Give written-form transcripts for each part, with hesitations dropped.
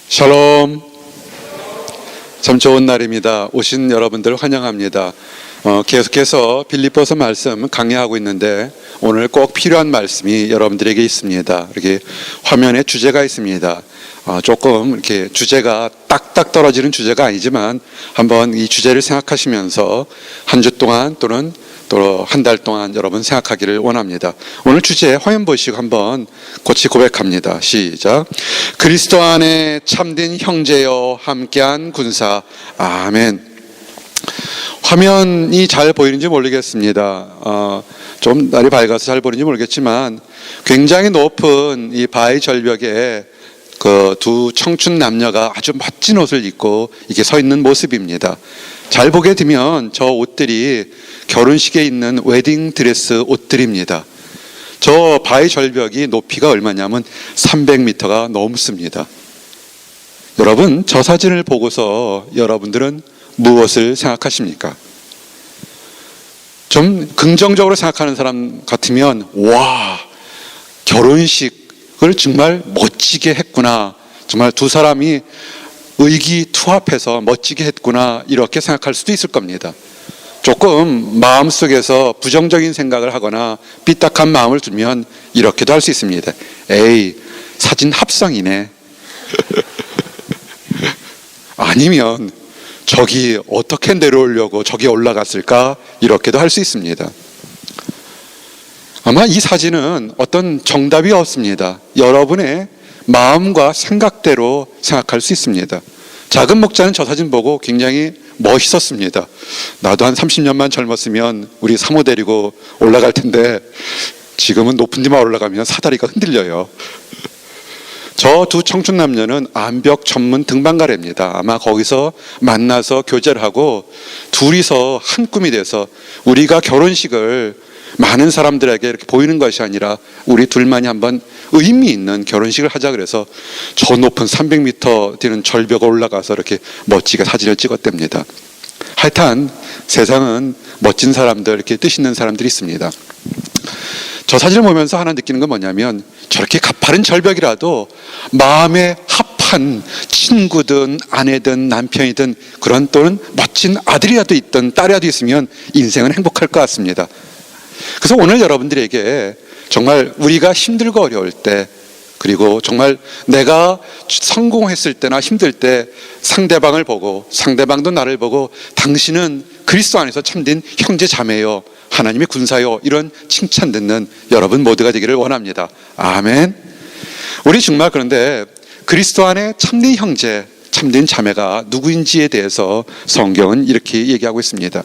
샬롬. 참 좋은 날입니다. 오신 여러분들 환영합니다. 계속해서 빌립보서 말씀 강의하고 있는데 오늘 꼭 필요한 말씀이 여러분들에게 있습니다. 이렇게 화면에 주제가 있습니다. 조금 이렇게 주제가 딱딱 떨어지는 주제가 아니지만 한번 이 주제를 생각하시면서 한 주 동안 또는 또 한 달 동안 여러분 생각하기를 원합니다. 오늘 주제 화면 보시고 한번 같이 고백합니다. 시작. 그리스도 안에 참된 형제여 함께한 군사. 아멘. 화면이 잘 보이는지 모르겠습니다. 좀 날이 밝아서 잘 보이는지 모르겠지만 굉장히 높은 이 바위 절벽에 그 두 청춘 남녀가 아주 멋진 옷을 입고 이렇게 서 있는 모습입니다. 잘 보게 되면 저 옷들이 결혼식에 있는 웨딩 드레스 옷들입니다. 저 바위 절벽이 높이가 얼마냐면 300m가 넘습니다. 여러분, 저 사진을 보고서 여러분들은 무엇을 생각하십니까? 좀 긍정적으로 생각하는 사람 같으면 와, 결혼식을 정말 멋지게 했구나, 정말 두 사람이 의기투합해서 멋지게 했구나, 이렇게 생각할 수도 있을 겁니다. 조금 마음속에서 부정적인 생각을 하거나 삐딱한 마음을 두면 이렇게도 할 수 있습니다. 에이, 사진 합성이네. 아니면 저기 어떻게 내려오려고 저기 올라갔을까, 이렇게도 할 수 있습니다. 아마 이 사진은 어떤 정답이 없습니다. 여러분의 마음과 생각대로 생각할 수 있습니다. 작은 목자는 저 사진 보고 굉장히 멋있었습니다. 나도 한 30년만 젊었으면 우리 사모 데리고 올라갈 텐데 지금은 높은 데만 올라가면 사다리가 흔들려요. 저 두 청춘 남녀는 암벽 전문 등반가래입니다. 아마 거기서 만나서 교제를 하고 둘이서 한 꿈이 돼서 우리가 결혼식을 많은 사람들에게 이렇게 보이는 것이 아니라 우리 둘만이 한번 의미 있는 결혼식을 하자 그래서 저 높은 300m 되는 절벽에 올라가서 이렇게 멋지게 사진을 찍었답니다. 하여튼 세상은 멋진 사람들, 이렇게 뜻 있는 사람들이 있습니다. 저 사진을 보면서 하나 느끼는 건 뭐냐면 저렇게 가파른 절벽이라도 마음에 합한 친구든 아내든 남편이든 그런 또는 멋진 아들이라도 있든 딸이라도 있으면 인생은 행복할 것 같습니다. 그래서 오늘 여러분들에게 정말 우리가 힘들고 어려울 때, 그리고 정말 내가 성공했을 때나 힘들 때 상대방을 보고 상대방도 나를 보고 당신은 그리스도 안에서 참된 형제 자매요, 하나님의 군사요, 이런 칭찬 듣는 여러분 모두가 되기를 원합니다. 아멘. 우리 정말 그런데 그리스도 안에 참된 형제, 참된 자매가 누구인지에 대해서 성경은 이렇게 얘기하고 있습니다.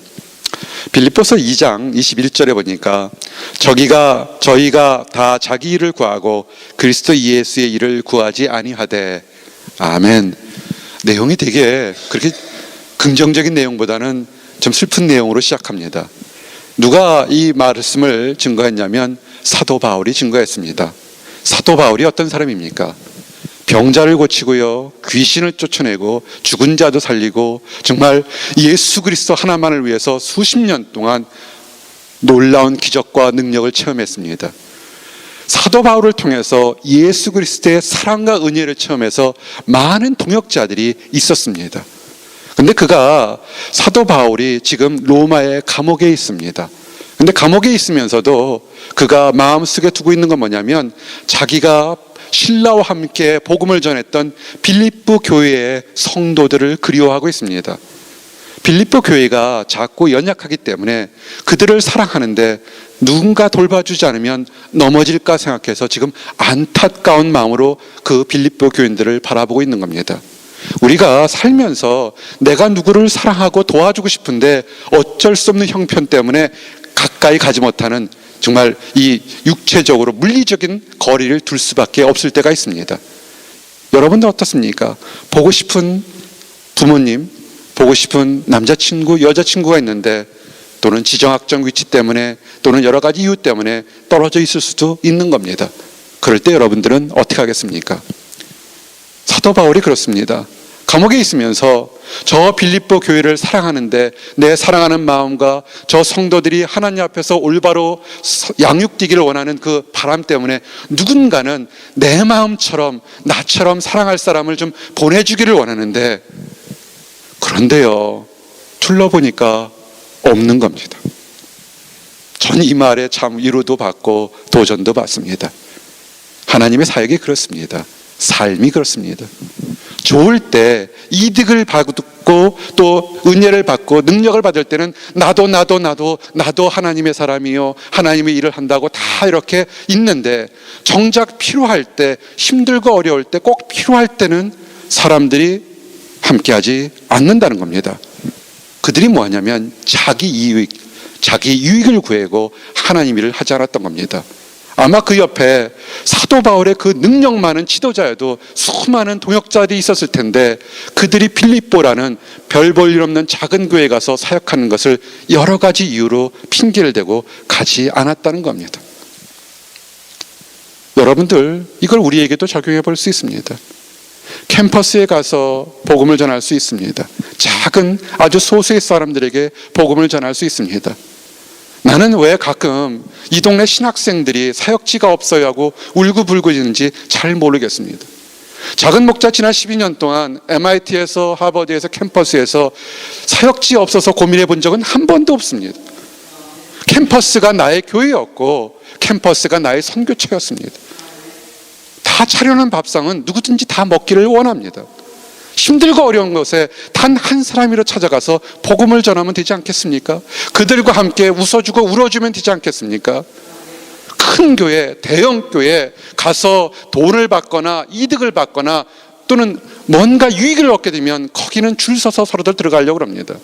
빌립보서 2장 21절에 보니까 저희가 다 자기 일을 구하고 그리스도 예수의 일을 구하지 아니하되. 아멘. 내용이 되게 그렇게 긍정적인 내용보다는 좀 슬픈 내용으로 시작합니다. 누가 이 말씀을 증거했냐면 사도 바울이 증거했습니다. 사도 바울이 어떤 사람입니까? 병자를 고치고요, 귀신을 쫓아내고 죽은 자도 살리고 정말 예수 그리스도 하나만을 위해서 수십 년 동안 놀라운 기적과 능력을 체험했습니다. 사도 바울을 통해서 예수 그리스도의 사랑과 은혜를 체험해서 많은 동역자들이 있었습니다. 근데 사도 바울이 지금 로마의 감옥에 있습니다. 근데 감옥에 있으면서도 그가 마음속에 두고 있는 건 뭐냐면 자기가 신라와 함께 복음을 전했던 빌립보 교회의 성도들을 그리워하고 있습니다. 빌립보 교회가 작고 연약하기 때문에 그들을 사랑하는데 누군가 돌봐주지 않으면 넘어질까 생각해서 지금 안타까운 마음으로 그 빌립보 교인들을 바라보고 있는 겁니다. 우리가 살면서 내가 누구를 사랑하고 도와주고 싶은데 어쩔 수 없는 형편 때문에 가까이 가지 못하는, 정말 이 육체적으로 물리적인 거리를 둘 수밖에 없을 때가 있습니다. 여러분들 어떻습니까? 보고 싶은 부모님, 보고 싶은 남자친구, 여자친구가 있는데 또는 지정학적 위치 때문에 또는 여러 가지 이유 때문에 떨어져 있을 수도 있는 겁니다. 그럴 때 여러분들은 어떻게 하겠습니까? 사도 바울이 그렇습니다. 감옥에 있으면서 저 빌립보 교회를 사랑하는데 내 사랑하는 마음과 저 성도들이 하나님 앞에서 올바로 양육되기를 원하는 그 바람 때문에 누군가는 내 마음처럼 나처럼 사랑할 사람을 좀 보내주기를 원하는데, 그런데요, 둘러보니까 없는 겁니다. 전 이 말에 참 위로도 받고 도전도 받습니다. 하나님의 사역이 그렇습니다. 삶이 그렇습니다. 좋을 때 이득을 받고 또 은혜를 받고 능력을 받을 때는 나도 하나님의 사람이요, 하나님의 일을 한다고 다 이렇게 있는데, 정작 필요할 때, 힘들고 어려울 때, 꼭 필요할 때는 사람들이 함께하지 않는다는 겁니다. 그들이 뭐하냐면 자기 유익을 구하고 하나님 일을 하지 않았던 겁니다. 아마 그 옆에 사도 바울의 그 능력 많은 지도자여도 수많은 동역자들이 있었을 텐데, 그들이 빌립보라는 별 볼 일 없는 작은 교회에 가서 사역하는 것을 여러 가지 이유로 핑계를 대고 가지 않았다는 겁니다. 여러분들, 이걸 우리에게도 적용해 볼 수 있습니다. 캠퍼스에 가서 복음을 전할 수 있습니다. 작은 아주 소수의 사람들에게 복음을 전할 수 있습니다. 나는 왜 가끔 이 동네 신학생들이 사역지가 없어야 하고 울고불고지는지 잘 모르겠습니다. 작은 목자 지난 12년 동안 MIT에서 하버드에서 캠퍼스에서 사역지 없어서 고민해 본 적은 한 번도 없습니다. 캠퍼스가 나의 교회였고 캠퍼스가 나의 선교처였습니다. 다 차려놓은 밥상은 누구든지 다 먹기를 원합니다. 힘들고 어려운 것에 단 한 사람이라 찾아가서 복음을 전하면 되지 않겠습니까? 그들과 함께 웃어주고 울어주면 되지 않겠습니까? 큰 교회, 대형 교회 가서 돈을 받거나 이득을 받거나 또는 뭔가 유익을 얻게 되면 거기는 줄 서서 서로들 들어가려고 합니다.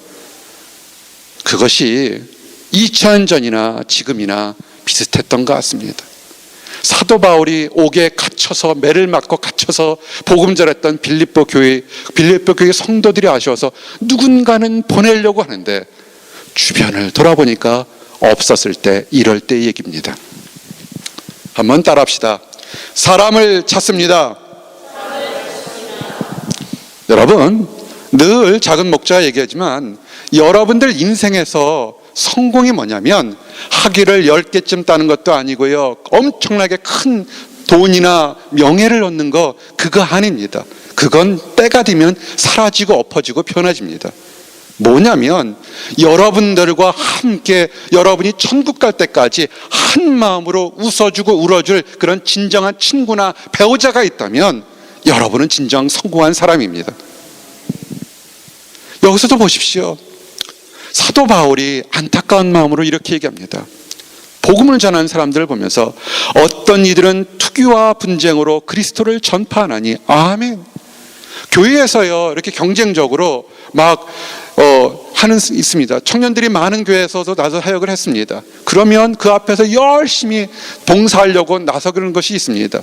그것이 2000년 전이나 지금이나 비슷했던 것 같습니다. 사도 바울이 옥에 갇혀서 매를 맞고 갇혀서 복음 전했던 빌립보 교회 성도들이 아쉬워서 누군가는 보내려고 하는데 주변을 돌아보니까 없었을 때, 이럴 때의 얘기입니다. 한번 따라합시다. 사람을 찾습니다. 여러분, 늘 작은 목자가 얘기하지만 여러분들 인생에서 성공이 뭐냐면 학위를 10개쯤 따는 것도 아니고요, 엄청나게 큰 돈이나 명예를 얻는 거, 그거 아닙니다. 그건 때가 되면 사라지고 엎어지고 변해집니다. 뭐냐면 여러분들과 함께 여러분이 천국 갈 때까지 한 마음으로 웃어주고 울어줄 그런 진정한 친구나 배우자가 있다면 여러분은 진정 성공한 사람입니다. 여기서도 보십시오. 사도 바울이 안타까운 마음으로 이렇게 얘기합니다. 복음을 전하는 사람들을 보면서 어떤 이들은 투기와 분쟁으로 그리스도를 전파하나니. 아멘. 교회에서요, 이렇게 경쟁적으로 막 하는 있습니다. 청년들이 많은 교회에서도 나서 사역을 했습니다. 그러면 그 앞에서 열심히 봉사하려고 나서는 것이 있습니다.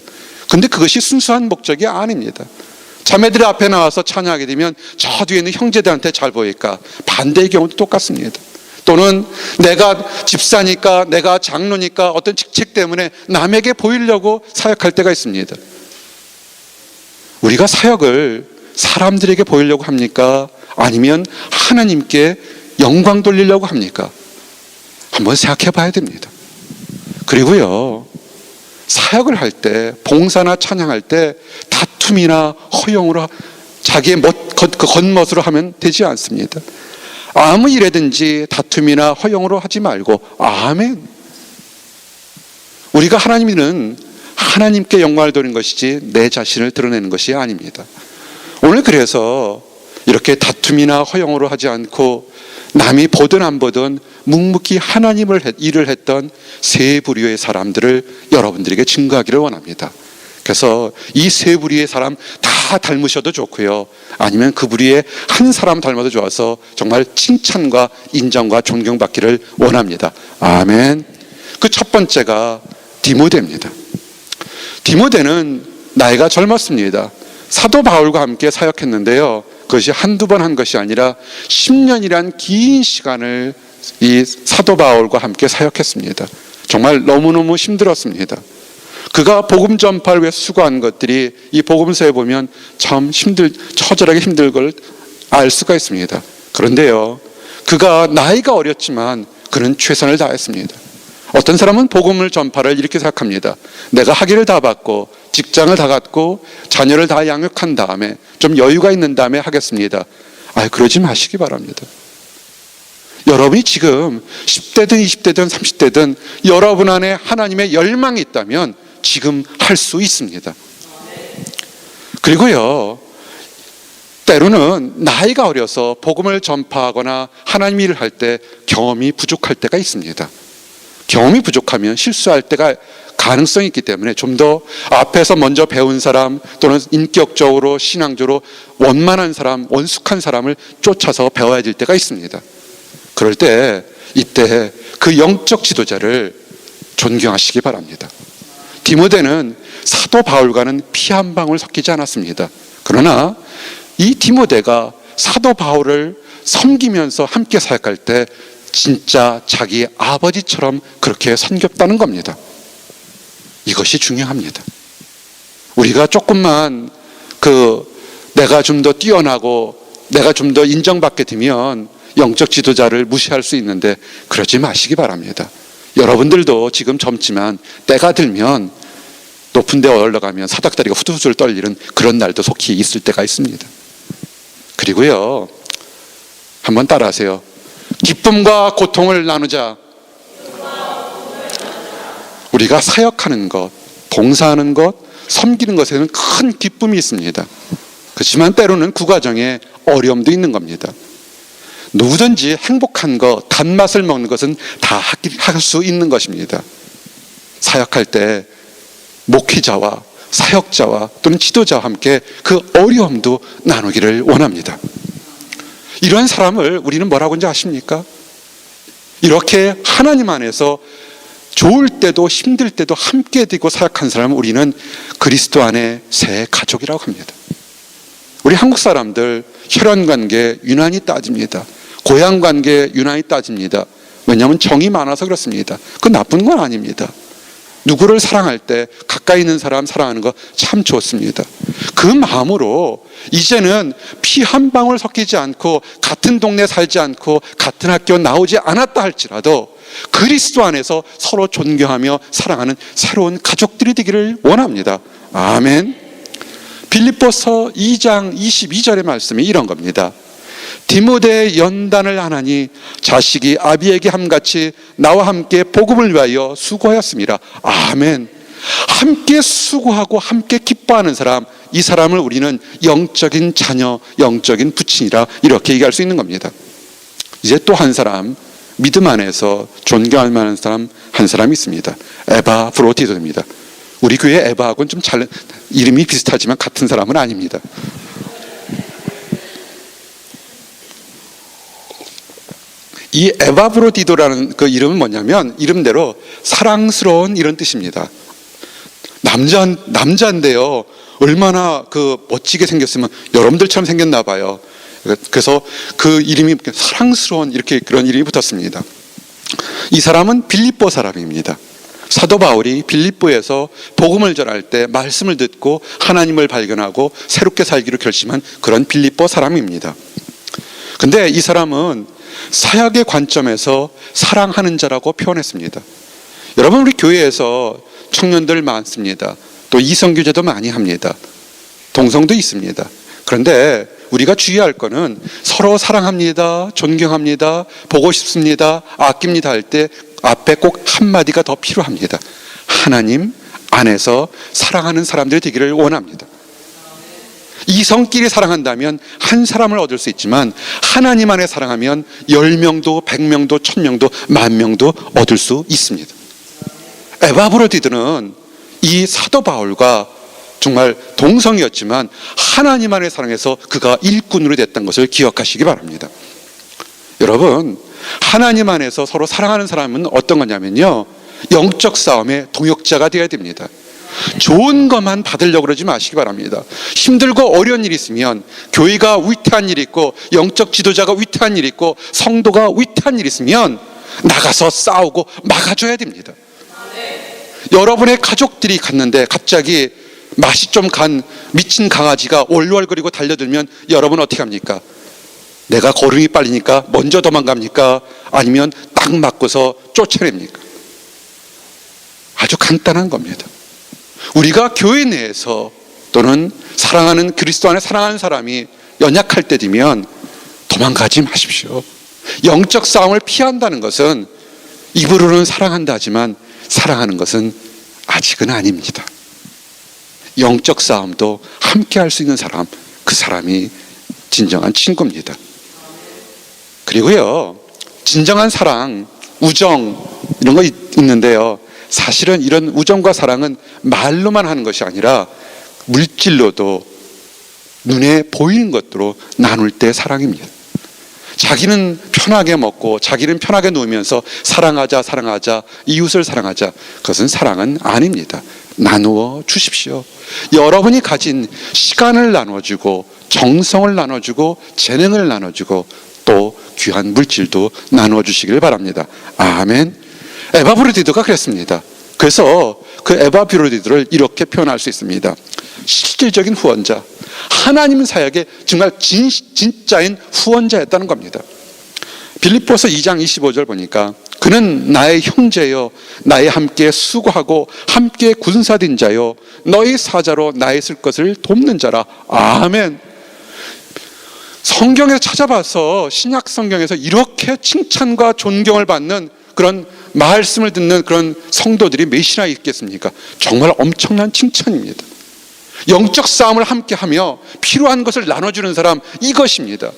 근데 그것이 순수한 목적이 아닙니다. 자매들이 앞에 나와서 찬양하게 되면 저 뒤에 있는 형제들한테 잘 보일까? 반대의 경우도 똑같습니다. 또는 내가 집사니까, 내가 장로니까 어떤 직책 때문에 남에게 보이려고 사역할 때가 있습니다. 우리가 사역을 사람들에게 보이려고 합니까? 아니면 하나님께 영광 돌리려고 합니까? 한번 생각해 봐야 됩니다. 그리고요, 사역을 할 때, 봉사나 찬양할 때 다툼이나 허용으로 자기의 겉멋으로 하면 되지 않습니다. 아무 일에든지 다툼이나 허용으로 하지 말고 아멘. 우리가 하나님은 하나님께 영광을 돌리는 것이지 내 자신을 드러내는 것이 아닙니다. 오늘 그래서 이렇게 다툼이나 허용으로 하지 않고 남이 보든 안 보든 묵묵히 하나님을 일을 했던 세 부류의 사람들을 여러분들에게 증거하기를 원합니다. 그래서 이 세 부류의 사람 다 닮으셔도 좋고요, 아니면 그 부류의 한 사람 닮아도 좋아서 정말 칭찬과 인정과 존경받기를 원합니다. 아멘. 그 첫 번째가 디모데입니다. 디모데는 나이가 젊었습니다. 사도 바울과 함께 사역했는데요, 그것이 한두 번 한 것이 아니라 10년이란 긴 시간을 이 사도 바울과 함께 사역했습니다. 정말 너무너무 힘들었습니다. 그가 복음 전파를 위해 수고한 것들이 이 복음서에 보면 참 처절하게 힘들 걸 알 수가 있습니다. 그런데요, 그가 나이가 어렸지만 그는 최선을 다했습니다. 어떤 사람은 복음을 전파를 이렇게 생각합니다. 내가 학위를 다 받고 직장을 다 갖고 자녀를 다 양육한 다음에 좀 여유가 있는 다음에 하겠습니다. 그러지 마시기 바랍니다. 여러분이 지금 10대든 20대든 30대든 여러분 안에 하나님의 열망이 있다면 지금 할 수 있습니다. 그리고요, 때로는 나이가 어려서 복음을 전파하거나 하나님 일을 할 때 경험이 부족할 때가 있습니다. 경험이 부족하면 실수할 때가 가능성이 있기 때문에 좀 더 앞에서 먼저 배운 사람 또는 인격적으로 신앙적으로 원만한 사람, 원숙한 사람을 쫓아서 배워야 될 때가 있습니다. 그럴 때 이때 그 영적 지도자를 존경하시기 바랍니다. 디모데는 사도 바울과는 피 한 방울 섞이지 않았습니다. 그러나 이 디모데가 사도 바울을 섬기면서 함께 사역할 때 진짜 자기 아버지처럼 그렇게 섬겼다는 겁니다. 이것이 중요합니다. 우리가 조금만 내가 좀 더 뛰어나고 내가 좀 더 인정받게 되면 영적 지도자를 무시할 수 있는데 그러지 마시기 바랍니다. 여러분들도 지금 젊지만 때가 들면 높은 데 올라가면 사닥다리가 후들후들 떨리는 그런 날도 속히 있을 때가 있습니다. 그리고요, 한번 따라하세요. 기쁨과 고통을 나누자. 우리가 사역하는 것, 봉사하는 것, 섬기는 것에는 큰 기쁨이 있습니다. 그렇지만 때로는 그 과정에 어려움도 있는 겁니다. 누구든지 행복한 것, 단맛을 먹는 것은 다 할 수 있는 것입니다. 사역할 때 목회자와 사역자와 또는 지도자와 함께 그 어려움도 나누기를 원합니다. 이런 사람을 우리는 뭐라고 하는지 아십니까? 이렇게 하나님 안에서 좋을 때도 힘들 때도 함께 되고 사역한 사람을 우리는 그리스도 안에 새 가족이라고 합니다. 우리 한국 사람들 혈연관계 유난히 따집니다. 고향관계 유난히 따집니다. 왜냐하면 정이 많아서 그렇습니다. 그건 나쁜 건 아닙니다. 누구를 사랑할 때 가까이 있는 사람 사랑하는 거 참 좋습니다. 그 마음으로 이제는 피 한 방울 섞이지 않고 같은 동네 살지 않고 같은 학교 나오지 않았다 할지라도 그리스도 안에서 서로 존경하며 사랑하는 새로운 가족들이 되기를 원합니다. 아멘. 빌립보서 2장 22절의 말씀이 이런 겁니다. 디모데의 연단을 하나니 자식이 아비에게 함같이 나와 함께 복음을 위하여 수고하였습니다. 아멘. 함께 수고하고 함께 기뻐하는 사람, 이 사람을 우리는 영적인 자녀, 영적인 부친이라 이렇게 얘기할 수 있는 겁니다. 이제 또 한 사람, 믿음 안에서 존경할 만한 사람 한 사람이 있습니다. 에바브로디도입니다. 우리 교회 에바하고는 좀 이름이 비슷하지만 같은 사람은 아닙니다. 이 에바브로디도라는 그 이름은 뭐냐면 이름대로 사랑스러운 이런 뜻입니다. 남자인데요. 얼마나 멋지게 생겼으면 여러분들처럼 생겼나 봐요. 그래서 그 이름이 사랑스러운 이렇게 그런 이름이 붙었습니다. 이 사람은 빌립보 사람입니다. 사도 바울이 빌립보에서 복음을 전할 때 말씀을 듣고 하나님을 발견하고 새롭게 살기로 결심한 그런 빌립보 사람입니다. 근데 이 사람은 사역의 관점에서 사랑하는 자라고 표현했습니다. 여러분, 우리 교회에서 청년들 많습니다. 또 이성교제도 많이 합니다. 동성도 있습니다. 그런데 우리가 주의할 거는 서로 사랑합니다, 존경합니다, 보고 싶습니다, 아낍니다 할 때 앞에 꼭 한마디가 더 필요합니다. 하나님 안에서 사랑하는 사람들이 되기를 원합니다. 이성끼리 사랑한다면 한 사람을 얻을 수 있지만 하나님 안에 사랑하면 10명도 100명도 1000명도 10,000명도 얻을 수 있습니다. 에바브로디드는 이 사도 바울과 정말 동성이었지만 하나님 안에 사랑해서 그가 일꾼으로 됐던 것을 기억하시기 바랍니다. 여러분, 하나님 안에서 서로 사랑하는 사람은 어떤 거냐면요, 영적 싸움의 동역자가 되어야 됩니다. 좋은 것만 받으려고 그러지 마시기 바랍니다. 힘들고 어려운 일이 있으면 교회가 위태한 일이 있고 영적 지도자가 위태한 일이 있고 성도가 위태한 일이 있으면 나가서 싸우고 막아줘야 됩니다. 여러분의 가족들이 갔는데 갑자기 맛이 좀 간 미친 강아지가 월월거리고 달려들면 여러분 어떻게 합니까? 내가 걸음이 빨리니까 먼저 도망갑니까? 아니면 딱 맞고서 쫓아냅니까? 아주 간단한 겁니다. 우리가 교회 내에서 또는 사랑하는 그리스도 안에 사랑하는 사람이 연약할 때 되면 도망가지 마십시오. 영적 싸움을 피한다는 것은 입으로는 사랑한다 하지만 사랑하는 것은 아직은 아닙니다. 영적 싸움도 함께 할 수 있는 사람, 그 사람이 진정한 친구입니다. 그리고요, 진정한 사랑, 우정 이런 거 있는데요, 사실은 이런 우정과 사랑은 말로만 하는 것이 아니라 물질로도 눈에 보이는 것으로 나눌 때 사랑입니다. 자기는 편하게 먹고 자기는 편하게 누우면서 사랑하자 사랑하자 이웃을 사랑하자, 그것은 사랑은 아닙니다. 나누어 주십시오. 여러분이 가진 시간을 나눠주고 정성을 나눠주고 재능을 나눠주고 또 귀한 물질도 나누어 주시길 바랍니다. 아멘. 에바브로디도가 그랬습니다. 그래서 그 에바브로디도를 이렇게 표현할 수 있습니다. 실질적인 후원자, 하나님 사역의 정말 진짜인 후원자였다는 겁니다. 빌립보서 2장 25절 보니까 그는 나의 형제여, 나의 함께 수고하고 함께 군사된 자여, 너희 사자로 나의 쓸 것을 돕는 자라. 아멘. 성경에서 찾아봐서 신약 성경에서 이렇게 칭찬과 존경을 받는 그런 말씀을 듣는 그런 성도들이 몇이나 있겠습니까? 정말 엄청난 칭찬입니다. 영적 싸움을 함께하며 필요한 것을 나눠주는 사람, 이것입니다.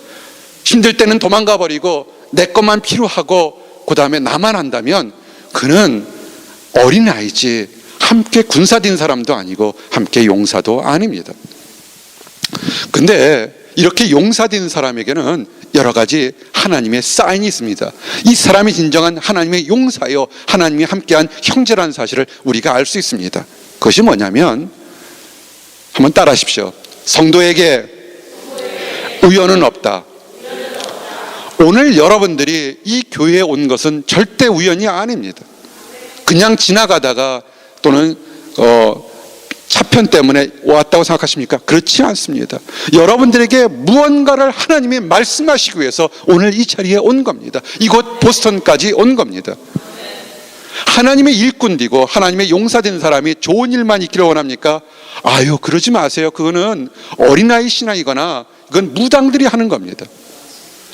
힘들 때는 도망가 버리고 내 것만 필요하고 그 다음에 나만 한다면 그는 어린아이지 함께 군사된 사람도 아니고 함께 용사도 아닙니다. 근데 이렇게 용사된 사람에게는 여러 가지 하나님의 사인이 있습니다. 이 사람이 진정한 하나님의 용사요, 하나님이 함께한 형제라는 사실을 우리가 알 수 있습니다. 그것이 뭐냐면, 한번 따라하십시오. 성도에게 우연은 없다. 오늘 여러분들이 이 교회에 온 것은 절대 우연이 아닙니다. 그냥 지나가다가 또는 차편 때문에 왔다고 생각하십니까? 그렇지 않습니다. 여러분들에게 무언가를 하나님이 말씀하시기 위해서 오늘 이 자리에 온 겁니다. 이곳 보스턴까지 온 겁니다. 하나님의 일꾼이고 하나님의 용사된 사람이 좋은 일만 있기를 원합니까? 아유, 그러지 마세요. 그거는 어린아이 신앙이거나 그건 무당들이 하는 겁니다.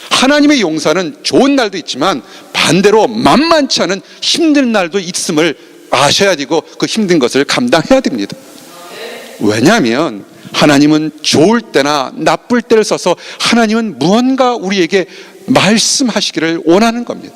하나님의 용사는 좋은 날도 있지만 반대로 만만치 않은 힘든 날도 있음을 아셔야 되고 그 힘든 것을 감당해야 됩니다. 왜냐하면 하나님은 좋을 때나 나쁠 때를 써서 하나님은 무언가 우리에게 말씀하시기를 원하는 겁니다.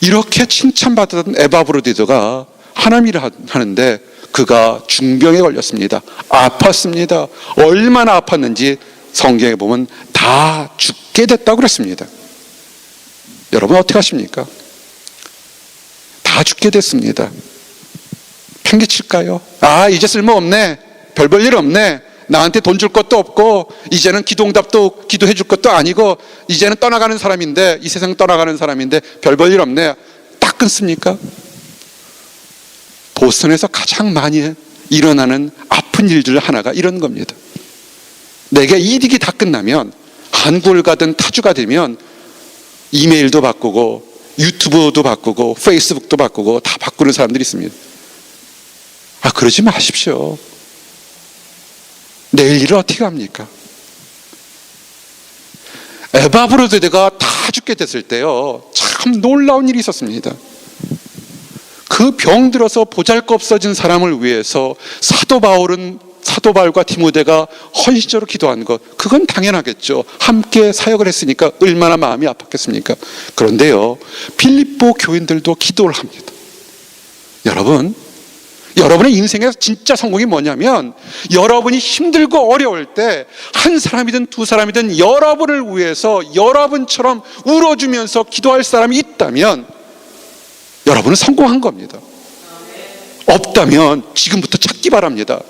이렇게 칭찬받았던 에바브로디도가 하나님 일을 하는데 그가 중병에 걸렸습니다. 아팠습니다. 얼마나 아팠는지 성경에 보면 다 죽게 됐다고 그랬습니다. 여러분 어떻게 하십니까? 다 죽게 됐습니다. 팽개칠까요? 아, 이제 쓸모없네, 별 볼 일 없네, 나한테 돈 줄 것도 없고 이제는 기도응답도 기도해 줄 것도 아니고 이제는 떠나가는 사람인데, 이 세상 떠나가는 사람인데 별 볼 일 없네, 딱 끊습니까? 보스턴에서 가장 많이 일어나는 아픈 일들 하나가 이런 겁니다. 내게 이익이 다 끝나면 한국을 가든 타주가 되면 이메일도 바꾸고 유튜브도 바꾸고 페이스북도 바꾸고 다 바꾸는 사람들이 있습니다. 아, 그러지 마십시오. 내일 일을 어떻게 합니까? 에바브로디도가 다 죽게 됐을 때요, 참 놀라운 일이 있었습니다. 그 병들어서 보잘것없어진 사람을 위해서 사도 바울과 디모데가 헌신적으로 기도한 것, 그건 당연하겠죠. 함께 사역을 했으니까 얼마나 마음이 아팠겠습니까? 그런데요, 빌립보 교인들도 기도를 합니다. 여러분의 인생에서 진짜 성공이 뭐냐면, 여러분이 힘들고 어려울 때 한 사람이든 두 사람이든 여러분을 위해서 여러분처럼 울어주면서 기도할 사람이 있다면 여러분은 성공한 겁니다. 없다면 지금부터 찾기 바랍니다.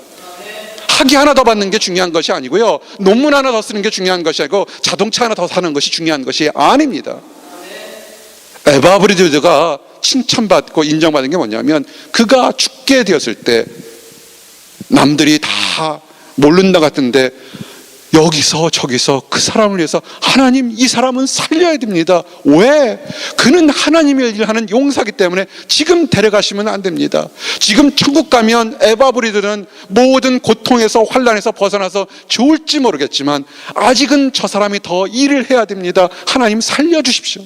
학위 하나 더 받는 게 중요한 것이 아니고요, 논문 하나 더 쓰는 게 중요한 것이 아니고 자동차 하나 더 사는 것이 중요한 것이 아닙니다. 에바브로디도가 칭찬받고 인정받은 게 뭐냐면, 그가 죽게 되었을 때 남들이 다 모른다 같은데 여기서 저기서 그 사람을 위해서 하나님, 이 사람은 살려야 됩니다. 왜? 그는 하나님의 일을 하는 용사이기 때문에 지금 데려가시면 안 됩니다. 지금 천국 가면 에바브리들은 모든 고통에서 환난에서 벗어나서 좋을지 모르겠지만 아직은 저 사람이 더 일을 해야 됩니다. 하나님 살려주십시오.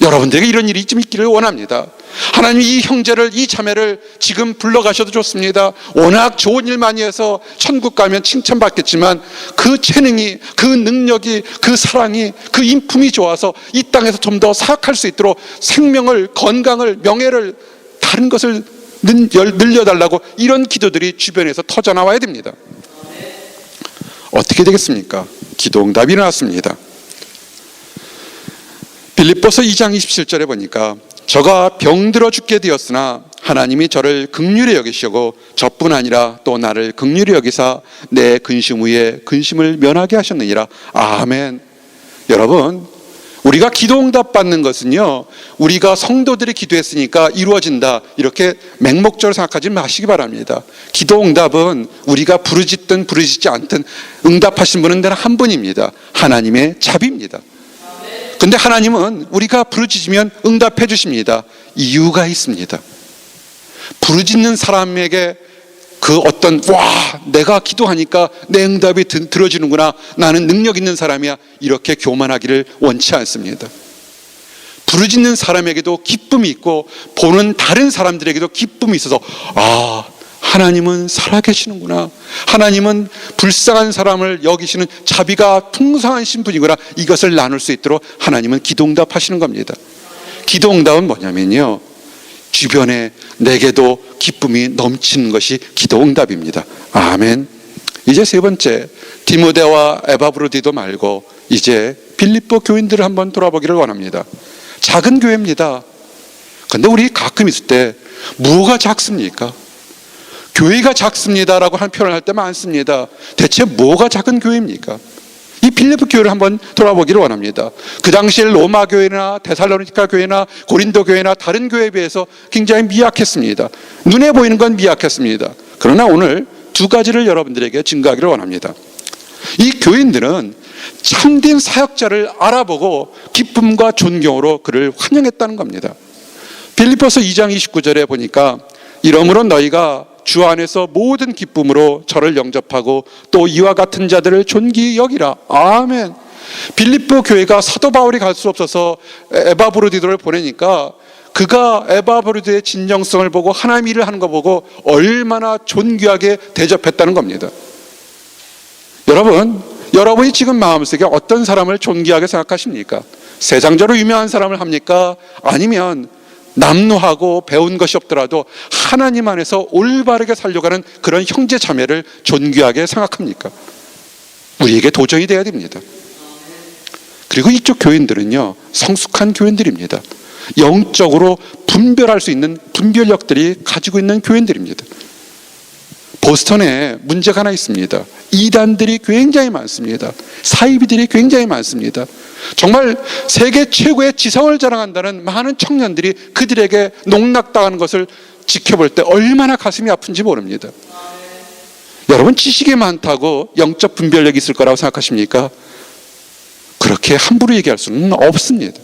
여러분들에게 이런 일이 좀 있기를 원합니다. 하나님, 이 형제를, 이 자매를 지금 불러가셔도 좋습니다. 워낙 좋은 일 많이 해서 천국 가면 칭찬받겠지만 그 재능이, 그 능력이, 그 사랑이, 그 인품이 좋아서 이 땅에서 좀 더 사역할 수 있도록 생명을, 건강을, 명예를, 다른 것을 늘려달라고 이런 기도들이 주변에서 터져나와야 됩니다. 어떻게 되겠습니까? 기도응답이 일어났습니다. 빌립보서 2장 27절에 보니까 저가 병들어 죽게 되었으나 하나님이 저를 긍휼히 여기시고 저뿐 아니라 또 나를 긍휼히 여기사 내 근심 후에 근심을 면하게 하셨느니라. 아멘. 여러분, 우리가 기도응답 받는 것은요, 우리가 성도들이 기도했으니까 이루어진다, 이렇게 맹목적으로 생각하지 마시기 바랍니다. 기도응답은 우리가 부르짖든 부르짖지 않든 응답하신 분은 단 한 분입니다. 하나님의 자비입니다. 근데 하나님은 우리가 부르짖으면 응답해 주십니다. 이유가 있습니다. 부르짖는 사람에게 그 어떤, 내가 기도하니까 내 응답이 들어지는구나, 나는 능력 있는 사람이야, 이렇게 교만하기를 원치 않습니다. 부르짖는 사람에게도 기쁨이 있고 보는 다른 사람들에게도 기쁨이 있어서, 하나님은 살아계시는구나, 하나님은 불쌍한 사람을 여기시는 자비가 풍성하신 분이구나, 이것을 나눌 수 있도록 하나님은 기도응답 하시는 겁니다. 기도응답은 뭐냐면요, 주변에 내게도 기쁨이 넘치는 것이 기도응답입니다. 아멘. 이제 세 번째, 디모데와 에바브로디도 말고 이제 빌립보 교인들을 한번 돌아보기를 원합니다. 작은 교회입니다. 근데 우리 가끔 있을 때 뭐가 작습니까? 교회가 작습니다라고 하는 표현을 할 때 많습니다. 대체 뭐가 작은 교회입니까? 이 빌립보 교회를 한번 돌아보기를 원합니다. 그 당시에 로마 교회나 데살로니가 교회나 고린도 교회나 다른 교회에 비해서 굉장히 미약했습니다. 눈에 보이는 건 미약했습니다. 그러나 오늘 두 가지를 여러분들에게 증거하기를 원합니다. 이 교인들은 참된 사역자를 알아보고 기쁨과 존경으로 그를 환영했다는 겁니다. 빌립보서 2장 29절에 보니까 이러므로 너희가 주 안에서 모든 기쁨으로 저를 영접하고 또 이와 같은 자들을 존귀히 여기라. 아멘. 빌립보 교회가 사도 바울이 갈 수 없어서 에바브로디도를 보내니까 그가 에바브로디의 진정성을 보고 하나님 일을 하는 거 보고 얼마나 존귀하게 대접했다는 겁니다. 여러분이 지금 마음속에 어떤 사람을 존귀하게 생각하십니까? 세상적으로 유명한 사람을 합니까? 아니면 남루하고 배운 것이 없더라도 하나님 안에서 올바르게 살려가는 그런 형제 자매를 존귀하게 생각합니까? 우리에게 도전이 돼야 됩니다. 그리고 이쪽 교인들은요, 성숙한 교인들입니다. 영적으로 분별할 수 있는 분별력들이 가지고 있는 교인들입니다. 보스턴에 문제가 하나 있습니다. 이단들이 굉장히 많습니다. 사이비들이 굉장히 많습니다. 정말 세계 최고의 지성을 자랑한다는 많은 청년들이 그들에게 농락당하는 것을 지켜볼 때 얼마나 가슴이 아픈지 모릅니다. 여러분, 지식이 많다고 영적 분별력이 있을 거라고 생각하십니까? 그렇게 함부로 얘기할 수는 없습니다.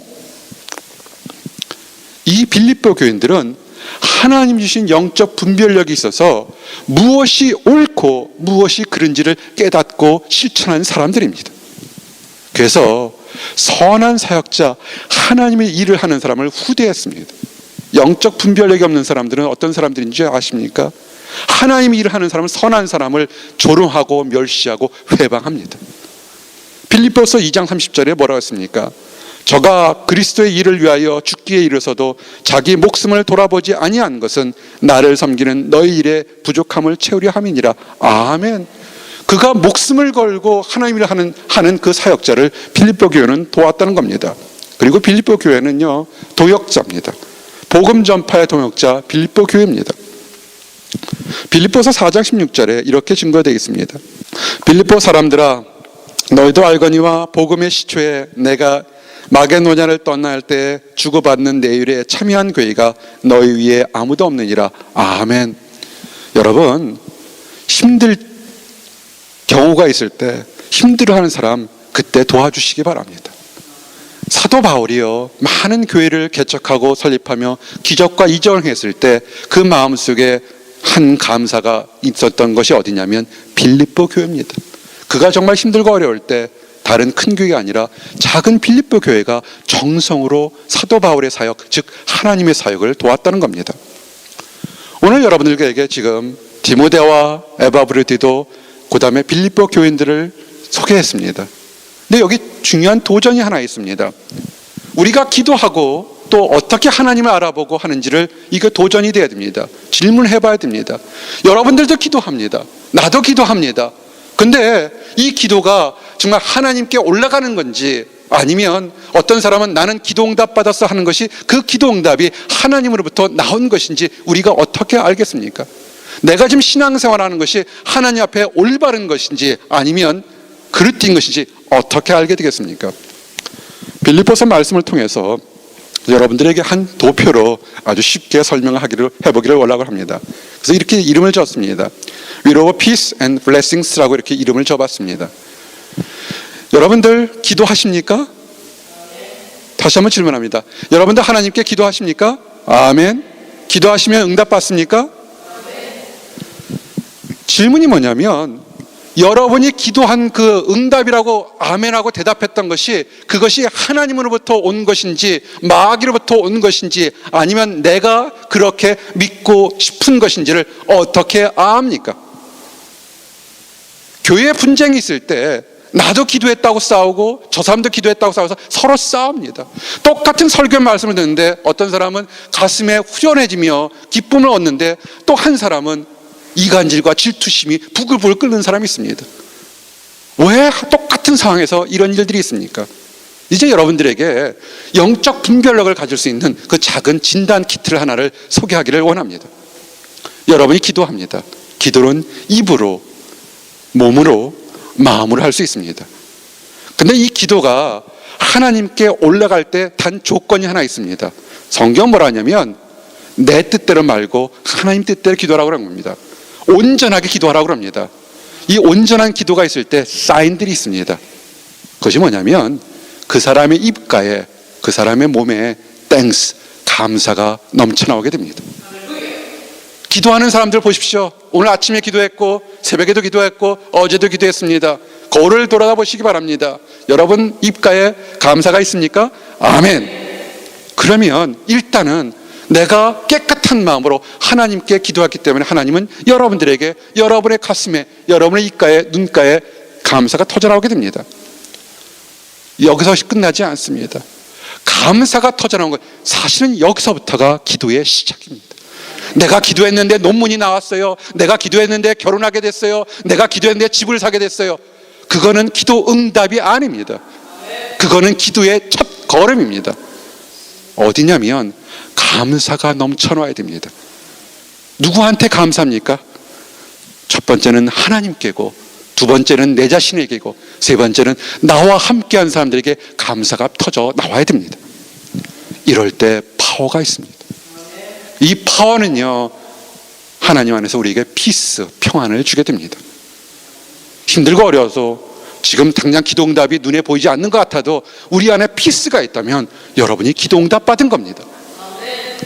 이 빌립보 교인들은 하나님 주신 영적 분별력이 있어서 무엇이 옳고 무엇이 그른지를 깨닫고 실천한 사람들입니다. 그래서 선한 사역자, 하나님의 일을 하는 사람을 후대했습니다. 영적 분별력이 없는 사람들은 어떤 사람들인지 아십니까? 하나님의 일을 하는 사람은 선한 사람을 조롱하고 멸시하고 회방합니다. 빌립보서 2장 30절에 뭐라고 했습니까? 저가 그리스도의 일을 위하여 죽기에 이르러서도 자기 목숨을 돌아보지 아니한 것은 나를 섬기는 너희 일의 부족함을 채우려 함이니라. 아멘. 그가 목숨을 걸고 하나님을 하는 그 사역자를 빌립보 교회는 도왔다는 겁니다. 그리고 빌립보 교회는요, 도역자입니다. 복음 전파의 동역자 빌립보 교회입니다. 빌립보서 4장 16절에 이렇게 증거되어 있습니다. 빌립보 사람들아, 너희도 알거니와 복음의 시초에 내가 마게도냐를 떠날 때 주고받는 내일에 참여한 교회가 너희 위에 아무도 없느니라. 아멘. 여러분, 힘들 경우가 있을 때 힘들어하는 사람 그때 도와주시기 바랍니다. 사도 바울이요, 많은 교회를 개척하고 설립하며 기적과 이적을 했을 때 그 마음속에 한 감사가 있었던 것이 어디냐면 빌립보 교회입니다. 그가 정말 힘들고 어려울 때 다른 큰 교회가 아니라 작은 빌립보 교회가 정성으로 사도 바울의 사역, 즉 하나님의 사역을 도왔다는 겁니다. 오늘 여러분들에게 지금 디모데와 에바브르디도 그 다음에 빌립보 교인들을 소개했습니다. 근데 여기 중요한 도전이 하나 있습니다. 우리가 기도하고 또 어떻게 하나님을 알아보고 하는지를 이거 도전이 돼야 됩니다. 질문해 봐야 됩니다. 여러분들도 기도합니다. 나도 기도합니다. 근데 이 기도가 정말 하나님께 올라가는 건지, 아니면 어떤 사람은 나는 기도응답 받았어 하는 것이 그 기도응답이 하나님으로부터 나온 것인지 우리가 어떻게 알겠습니까? 내가 지금 신앙생활하는 것이 하나님 앞에 올바른 것인지 아니면 그릇된 것인지 어떻게 알게 되겠습니까? 빌립보서 말씀을 통해서 여러분들에게 한 도표로 아주 쉽게 설명을 해보기를 원하고 합니다. 그래서 이렇게 이름을 줬습니다. 위로 Peace and Blessings라고 이렇게 이름을 줘봤습니다. 여러분들 기도하십니까? 다시 한번 질문합니다. 여러분들 하나님께 기도하십니까? 아멘. 기도하시면 응답받습니까? 질문이 뭐냐면, 여러분이 기도한 그 응답이라고 아멘하고 대답했던 것이 그것이 하나님으로부터 온 것인지 마귀로부터 온 것인지 아니면 내가 그렇게 믿고 싶은 것인지를 어떻게 압니까? 교회 분쟁이 있을 때 나도 기도했다고 싸우고 저 사람도 기도했다고 싸워서 서로 싸웁니다. 똑같은 설교 말씀을 듣는데 어떤 사람은 가슴에 후련해지며 기쁨을 얻는데 또 한 사람은 이간질과 질투심이 부글부글 끓는 사람이 있습니다. 왜 똑같은 상황에서 이런 일들이 있습니까? 이제 여러분들에게 영적 분별력을 가질 수 있는 그 작은 진단 키트를 하나를 소개하기를 원합니다. 여러분이 기도합니다. 기도는 입으로, 몸으로, 마음으로 할 수 있습니다. 근데 이 기도가 하나님께 올라갈 때 단 조건이 하나 있습니다. 성경 뭐라 하냐면 내 뜻대로 말고 하나님 뜻대로 기도하라고 하는 겁니다. 온전하게 기도하라고 합니다. 이 온전한 기도가 있을 때 사인들이 있습니다. 그것이 뭐냐면 그 사람의 입가에, 그 사람의 몸에 땡스, 감사가 넘쳐나오게 됩니다. 기도하는 사람들 보십시오. 오늘 아침에 기도했고 새벽에도 기도했고 어제도 기도했습니다. 거울을 돌아다 보시기 바랍니다. 여러분 입가에 감사가 있습니까? 아멘. 그러면 일단은 내가 깨끗한 마음으로 하나님께 기도했기 때문에 하나님은 여러분들에게 여러분의 가슴에, 여러분의 입가에, 눈가에 감사가 터져나오게 됩니다. 여기서 끝나지 않습니다. 감사가 터져나온 것, 사실은 여기서부터가 기도의 시작입니다. 내가 기도했는데 논문이 나왔어요. 내가 기도했는데 결혼하게 됐어요. 내가 기도했는데 집을 사게 됐어요. 그거는 기도 응답이 아닙니다. 그거는 기도의 첫 걸음입니다. 어디냐면 감사가 넘쳐나야 됩니다. 누구한테 감사합니까? 첫 번째는 하나님께고, 두 번째는 내 자신에게고, 세 번째는 나와 함께한 사람들에게 감사가 터져 나와야 됩니다. 이럴 때 파워가 있습니다. 이 파워는요, 하나님 안에서 우리에게 피스, 평안을 주게 됩니다. 힘들고 어려워서 지금 당장 기도응답이 눈에 보이지 않는 것 같아도 우리 안에 피스가 있다면 여러분이 기도응답 받은 겁니다.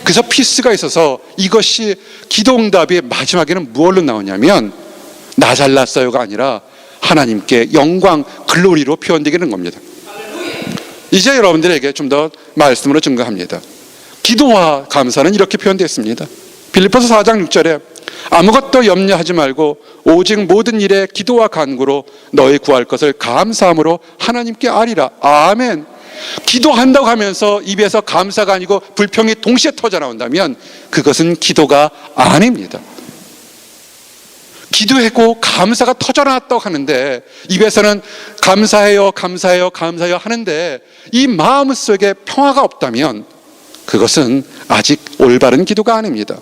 그래서 피스가 있어서 이것이 기도응답의 마지막에는 무엇로 나오냐면 나 잘났어요가 아니라 하나님께 영광, 글로리로 표현되게 되는 겁니다. 이제 여러분들에게 좀 더 말씀으로 증거합니다. 기도와 감사는 이렇게 표현되어 있습니다. 빌립보서 4장 6절에 아무것도 염려하지 말고 오직 모든 일에 기도와 간구로 너희 구할 것을 감사함으로 하나님께 아리라. 아멘. 기도한다고 하면서 입에서 감사가 아니고 불평이 동시에 터져 나온다면 그것은 기도가 아닙니다. 기도했고 감사가 터져 나왔다고 하는데 입에서는 감사해요, 감사해요, 감사해요 하는데 이 마음속에 평화가 없다면 그것은 아직 올바른 기도가 아닙니다.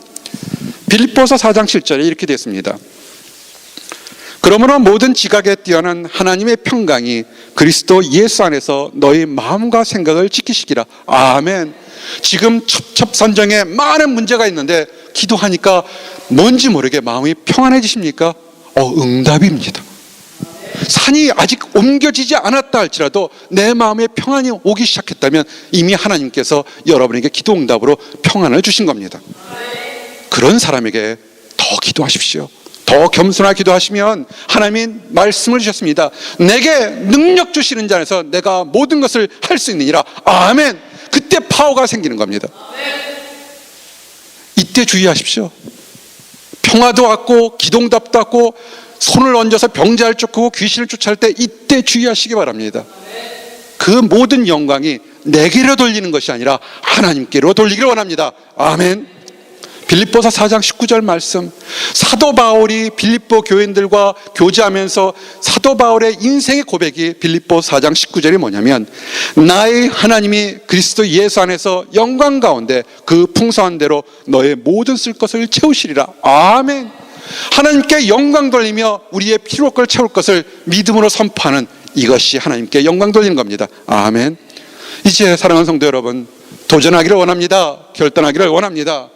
빌립보서 4장 7절에 이렇게 되어 있습니다. 그러므로 모든 지각에 뛰어난 하나님의 평강이 그리스도 예수 안에서 너희 마음과 생각을 지키시기라. 아멘. 지금 첩첩산정에 많은 문제가 있는데 기도하니까 뭔지 모르게 마음이 평안해지십니까? 응답입니다. 산이 아직 옮겨지지 않았다 할지라도 내 마음에 평안이 오기 시작했다면 이미 하나님께서 여러분에게 기도 응답으로 평안을 주신 겁니다. 그런 사람에게 더 기도하십시오. 더 겸손하게 기도하시면 하나님이 말씀을 주셨습니다. 내게 능력 주시는 자 안에서 내가 모든 것을 할 수 있느니라. 아멘. 그때 파워가 생기는 겁니다. 이때 주의하십시오. 평화도 왔고 기도응답도 왔고 손을 얹어서 병자를 쫓고 귀신을 쫓아올 때 이때 주의하시기 바랍니다. 그 모든 영광이 내게로 돌리는 것이 아니라 하나님께로 돌리기를 원합니다. 아멘. 빌립보서 4장 19절 말씀, 사도 바울이 빌립보 교인들과 교제하면서 사도 바울의 인생의 고백이 빌립보 4장 19절이 뭐냐면, 나의 하나님이 그리스도 예수 안에서 영광 가운데 그 풍성한 대로 너의 모든 쓸 것을 채우시리라. 아멘. 하나님께 영광 돌리며 우리의 필요할 걸 채울 것을 믿음으로 선포하는 이것이 하나님께 영광 돌리는 겁니다. 아멘. 이제 사랑하는 성도 여러분, 도전하기를 원합니다. 결단하기를 원합니다.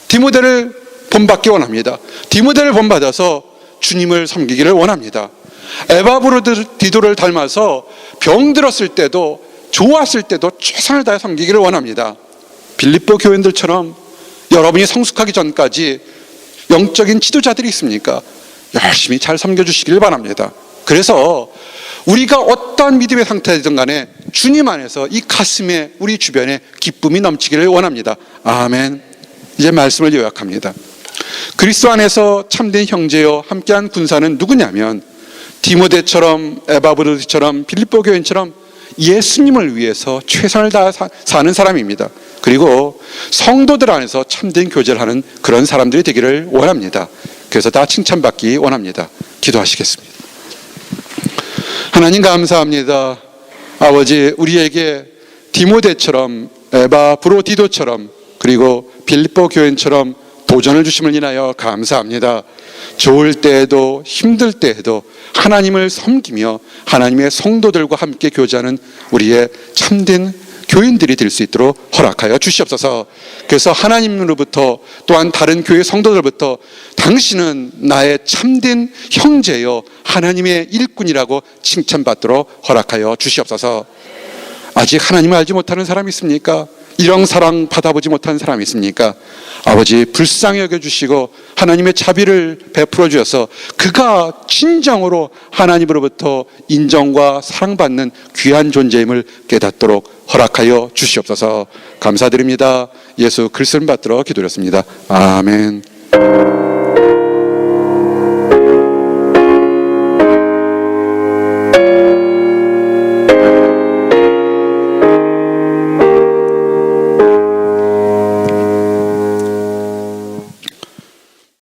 디모데를 본받기 원합니다. 디모데를 본받아서 주님을 섬기기를 원합니다. 에바브로디도를 닮아서 병들었을 때도 좋았을 때도 최선을 다해 섬기기를 원합니다. 빌립보 교인들처럼 여러분이 성숙하기 전까지 영적인 지도자들이 있습니까? 열심히 잘 섬겨주시길 바랍니다. 그래서 우리가 어떠한 믿음의 상태이든 간에 주님 안에서 이 가슴에 우리 주변에 기쁨이 넘치기를 원합니다. 아멘. 이제 말씀을 요약합니다. 그리스도 안에서 참된 형제여 함께한 군사는 누구냐면 디모데처럼 에바브로디처럼 빌립보 교인처럼 예수님을 위해서 최선을 다해 사는 사람입니다. 그리고 성도들 안에서 참된 교제를 하는 그런 사람들이 되기를 원합니다. 그래서 다 칭찬받기 원합니다. 기도하시겠습니다. 하나님 감사합니다. 아버지, 우리에게 디모데처럼 에바브로디도처럼 그리고 빌립보 교인처럼 도전을 주심을 인하여 감사합니다. 좋을 때에도 힘들 때에도 하나님을 섬기며 하나님의 성도들과 함께 교제하는 우리의 참된 교인들이 될 수 있도록 허락하여 주시옵소서. 그래서 하나님으로부터 또한 다른 교회 성도들부터 당신은 나의 참된 형제여 하나님의 일꾼이라고 칭찬받도록 허락하여 주시옵소서. 아직 하나님을 알지 못하는 사람이 있습니까? 이런 사랑 받아보지 못한 사람이 있습니까? 아버지, 불쌍히 여겨주시고 하나님의 자비를 베풀어 주셔서 그가 진정으로 하나님으로부터 인정과 사랑받는 귀한 존재임을 깨닫도록 허락하여 주시옵소서. 감사드립니다. 예수 그리스도를 받들어 기도드렸습니다. 아멘.